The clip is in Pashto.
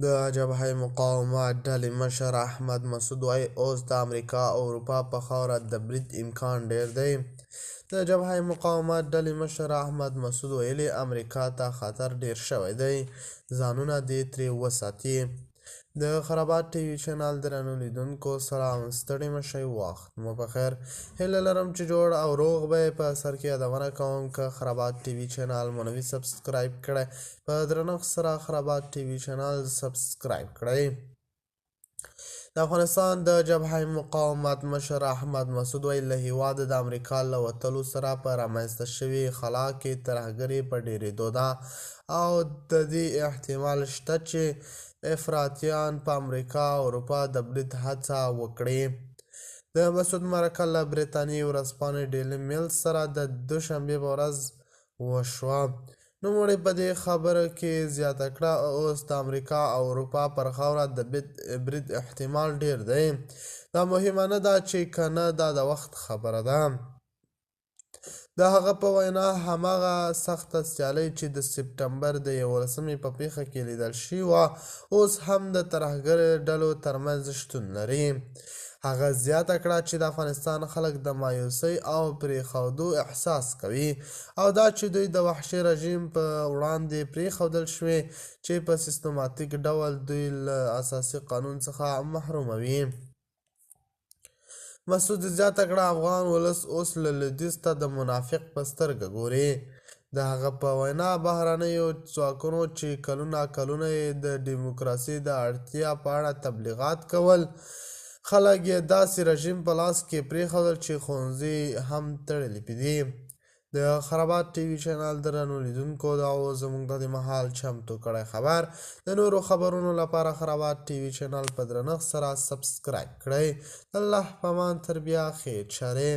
د جبهه مقاومت ډلې مشر احمد مسعود وایي اوس د امریکا او اروپا په خاوره د برید امکان ډېر دی. د جبهه مقاومت ډلې مشر احمد مسعود ویلي امریکا ته خطر ډېر شوی دی، ځانونه دې ترې وساتي. د خرابات ټي وي چینل درنو لیدونکو سلام، ستړي مشئ، وخت مو پخیر. هیله لرم چې جوړ او روغ به یې. په سر کې یادونه کوم که خرابات ټي وي چینل مو نه وي سبسکرایب کړی، په درنښت سره خرابات ټي وي چینل سبسکرایب کړئ. د افغانستان د جبهه مقاومت مشر احمد مسعود ویل له هېواده د امریکا له وتلو سره په رامنځته شوې خلا کې ترهګري په ډېرېدو ده او د دې احتمال شته چې افراطیان په امریکا او اروپا د برید هڅه وکړي. د مسعود مرکه له برټانیې ورځپاڼې ډیلی میل سره د دوشنبې په ورځ وشوه. نوموړي په دې خبره کې زیاته کړه اوس د امریکا او اروپا پر خاوره د برید احتمال ډېر دی. دا مهمه نه ده چې که نه، دا د وخت خبره ده. د هغه په وینا هماغه سخته سیالي چې د سپټمبر د 11مې په پیښه کې لیدل شوې وه اوس هم د ترهګرو ډلو ترمنځ شتون لري. هغه زیاته کړه چې د افغانستان خلک د مایوسۍ او پرېښودو احساس کوي او دا چې دوی د وحشي رژیم په وړاندې پرېښودل شوي چې په سیستماتیک ډول دوی له اساسي قانون څخه محروموي. مسعود زیاته کړه افغان ولس اوس له لویدیځ ته د منافق په سترګه ګوري. د هغه په وینا بهرنیو ځواکونو چې کلونه یې د ډیموکراسۍ د اړتیا په اړه تبلیغات کول، خلک یې داسې رژیم په لاس کې پرېښودل چې ښوونځي هم تړلي دي. د خرابات ټي وي چینل درنو لیدونکو دا و زموږ د مهال چمتو کړی خبر. د نورو خبرونو لپاره خرابات ټي وي چینل په درنښت سره سبسکرایب کړئ. الله په امان، تر بیا خیر چارې.